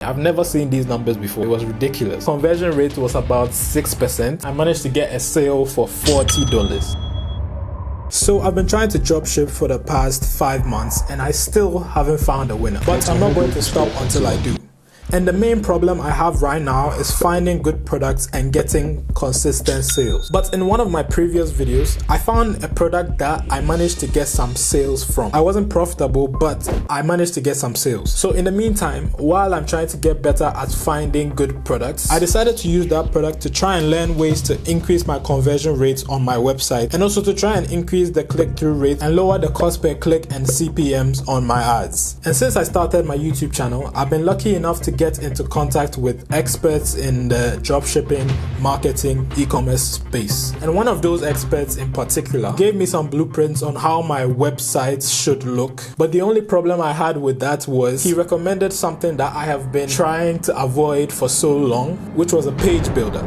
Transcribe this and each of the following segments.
I've never seen these numbers before. It was ridiculous. Conversion rate was about 6%. I managed to get a sale for $40. So I've been trying to dropship for the past 5 months and I still haven't found a winner. But I'm not going to stop until I do. And the main problem I have right now is finding good products and getting consistent sales. But in one of my previous videos, I found a product that I managed to get some sales from. I wasn't profitable, but I managed to get some sales. So in the meantime, while I'm trying to get better at finding good products, I decided to use that product to try and learn ways to increase my conversion rates on my website and also to try and increase the click-through rate and lower the cost per click and CPMs on my ads. And since I started my YouTube channel, I've been lucky enough to get into contact with experts in the dropshipping, marketing, e-commerce space. And one of those experts in particular gave me some blueprints on how my website should look. But the only problem I had with that was he recommended something that I have been trying to avoid for so long, which was a page builder.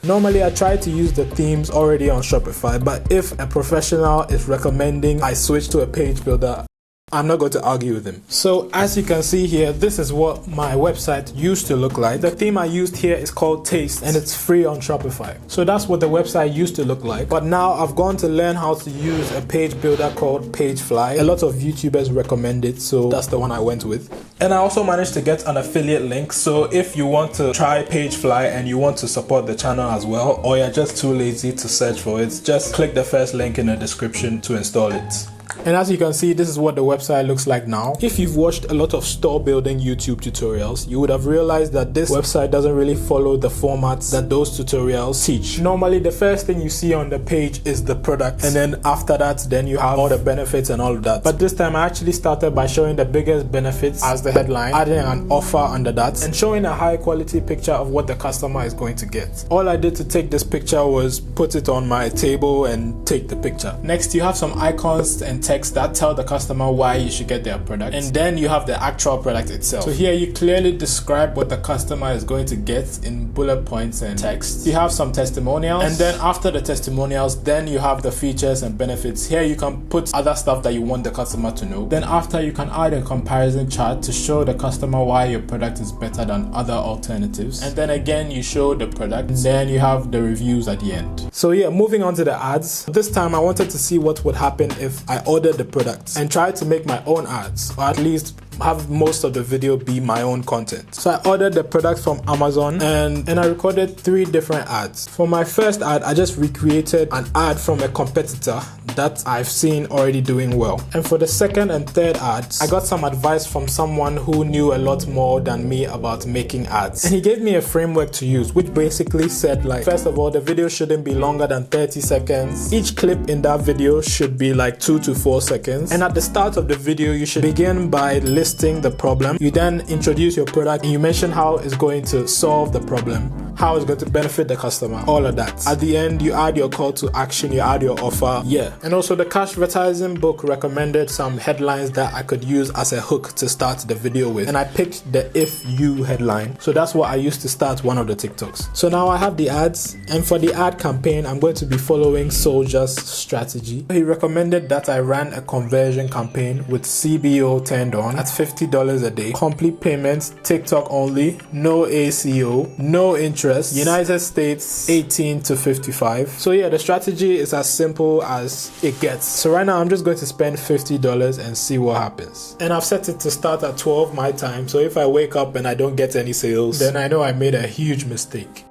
Normally I try to use the themes already on Shopify, but if a professional is recommending I switch to a page builder, I'm not going to argue with him. So as you can see here, this is what my website used to look like. The theme I used here is called Taste and it's free on Shopify. So that's what the website used to look like. But now I've gone to learn how to use a page builder called Pagefly. A lot of YouTubers recommend it, so that's the one I went with. And I also managed to get an affiliate link. So if you want to try Pagefly and you want to support the channel as well, or you're just too lazy to search for it, just click the first link in the description to install it. And as you can see, this is what the website looks like now. If you've watched a lot of store building YouTube tutorials, you would have realized that this website doesn't really follow the formats that those tutorials teach. Normally, the first thing you see on the page is the product, and then after that, then you have all the benefits and all of that. But this time, I actually started by showing the biggest benefits as the headline, adding an offer under that, and showing a high quality picture of what the customer is going to get. All I did to take this picture was put it on my table and take the picture. Next, you have some icons and text that tell the customer why you should get their product, and then you have the actual product itself. So here you clearly describe what the customer is going to get in bullet points and text. You have some testimonials, and then after the testimonials, then you have the features and benefits. Here you can put other stuff that you want the customer to know. Then after, you can add a comparison chart to show the customer why your product is better than other alternatives, and then again you show the product, and then you have the reviews at the end. So yeah, moving on to the ads. This time I wanted to see what would happen if I ordered the products and try to make my own ads, or at least have most of the video be my own content. So I ordered the product from Amazon and I recorded 3 different ads. For my first ad, I just recreated an ad from a competitor that I've seen already doing well. And for the second and third ads, I got some advice from someone who knew a lot more than me about making ads. And he gave me a framework to use, which basically said, like, first of all, the video shouldn't be longer than 30 seconds. Each clip in that video should be like 2 to 4 seconds. And at the start of the video, you should begin by listing the problem. You then introduce your product and you mention how it's going to solve the problem, how it's going to benefit the customer, all of that. At the end, you add your call to action, you add your offer. Yeah. And also the cash advertising book recommended some headlines that I could use as a hook to start the video with. And I picked the "if you" headline. So that's what I used to start one of the TikToks. So now I have the ads, and for the ad campaign, I'm going to be following Soldier's strategy. He recommended that I ran a conversion campaign with CBO turned on at $50 a day, complete payments, TikTok only, no ACO, no interest, United States 18 to 55. So yeah, the strategy is as simple as it gets. So right now I'm just going to spend $50 and see what happens. And I've set it to start at 12 my time, so if I wake up and I don't get any sales, then I know I made a huge mistake.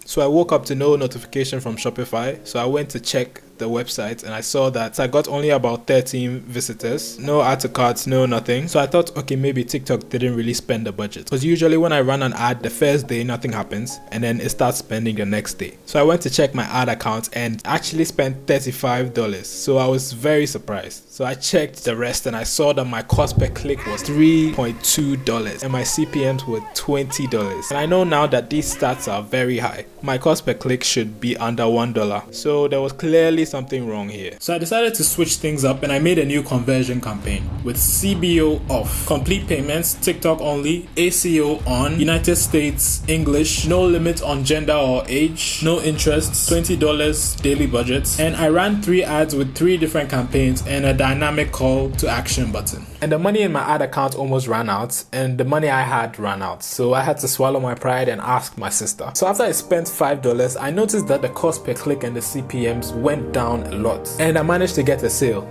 So I woke up to no notification from Shopify, so I went to check the website and I saw that I got only about 13 visitors, no add to carts, no nothing. So I thought, okay, maybe TikTok didn't really spend the budget, because usually when I run an ad the first day nothing happens and then it starts spending the next day. So I went to check my ad account and actually spent $35. So I was very surprised. So I checked the rest and I saw that my cost per click was $3.2 and my CPMs were $20. And I know now that these stats are very high. My cost per click should be under $1. So there was clearly something wrong here. So I decided to switch things up and I made a new conversion campaign with CBO off, complete payments, TikTok only, ACO on, United States, English, no limit on gender or age, no interest, $20 daily budget. And I ran 3 ads with 3 different campaigns and a dynamic call to action button. And the money in my ad account almost ran out, and the money I had ran out. So I had to swallow my pride and ask my sister. So after I spent $5, I noticed that the cost per click and the CPMs went down a lot. And I managed to get a sale.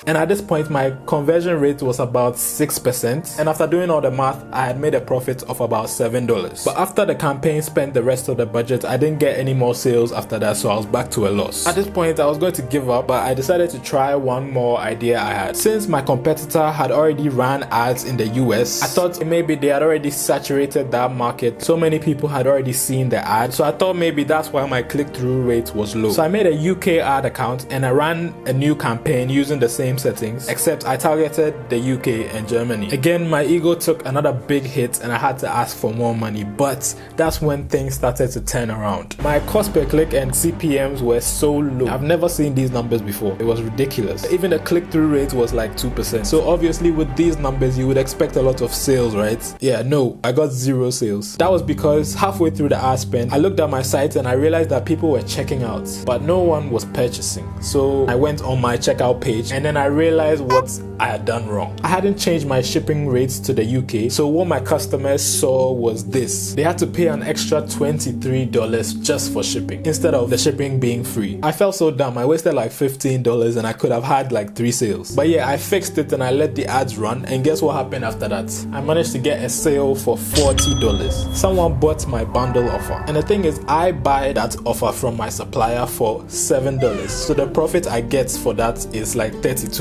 And at this point, my conversion rate was about 6%. And after doing all the math, I had made a profit of about $7. But after the campaign spent the rest of the budget, I didn't get any more sales after that, so I was back to a loss. At this point, I was going to give up, but I decided to try one more idea I had. Since my competitor had already ran ads in the US, I thought maybe they had already saturated that market. So many people had already seen the ad. So I thought maybe that's why my click-through rate was low. So I made a UK ad account and I ran a new campaign using the same settings, except I targeted the UK and Germany. Again, my ego took another big hit and I had to ask for more money, but that's when things started to turn around. My cost per click and CPMs were so low. I've never seen these numbers before. It was ridiculous. Even the click-through rate was like 2%. So obviously with these numbers, you would expect a lot of sales, right? Yeah, no, I got 0 sales. That was because halfway through the ad spend, I looked at my site and I realized that people were checking out, but no one was purchasing. So I went on my checkout page and then I realized what I had done wrong. I hadn't changed my shipping rates to the UK, so what my customers saw was this. They had to pay an extra $23 just for shipping, instead of the shipping being free. I felt so dumb. I wasted like $15 and I could have had like 3 sales. But yeah, I fixed it and I let the ads run, and guess what happened after that? I managed to get a sale for $40. Someone bought my bundle offer. And the thing is, I buy that offer from my supplier for $7. So the profit I get for that is like $32.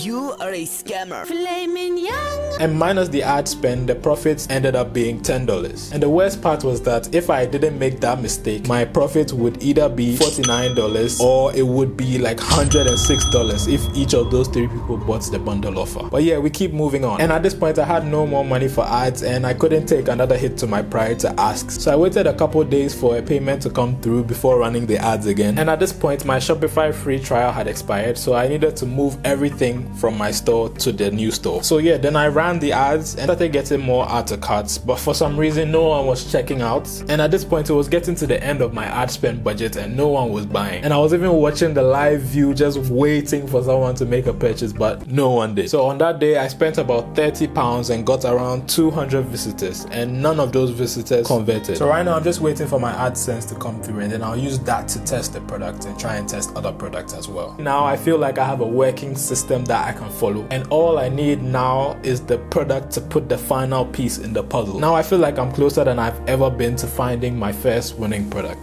You are a scammer. Flaming young. And minus the ad spend, the profits ended up being $10. And the worst part was that if I didn't make that mistake, my profit would either be $49 or it would be like $106 if each of those 3 people bought the bundle offer. But yeah, we keep moving on. And at this point, I had no more money for ads and I couldn't take another hit to my pride to ask. So I waited a couple days for a payment to come through before running the ads again. And at this point, my Shopify free trial had expired, so I needed to move everything from my store to the new store. So yeah, then I ran the ads and started getting more add to carts, but for some reason no one was checking out. And at this point, it was getting to the end of my ad spend budget and no one was buying. And I was even watching the live view just waiting for someone to make a purchase, but no one did. So on that day, I spent about £30 and got around 200 visitors, and none of those visitors converted. So right now I'm just waiting for my AdSense to come through, and then I'll use that to test the product and try and test other products as well. Now I feel like I have a working system that I can follow, and all I need now is the product to put the final piece in the puzzle. Now I feel like I'm closer than I've ever been to finding my first winning product.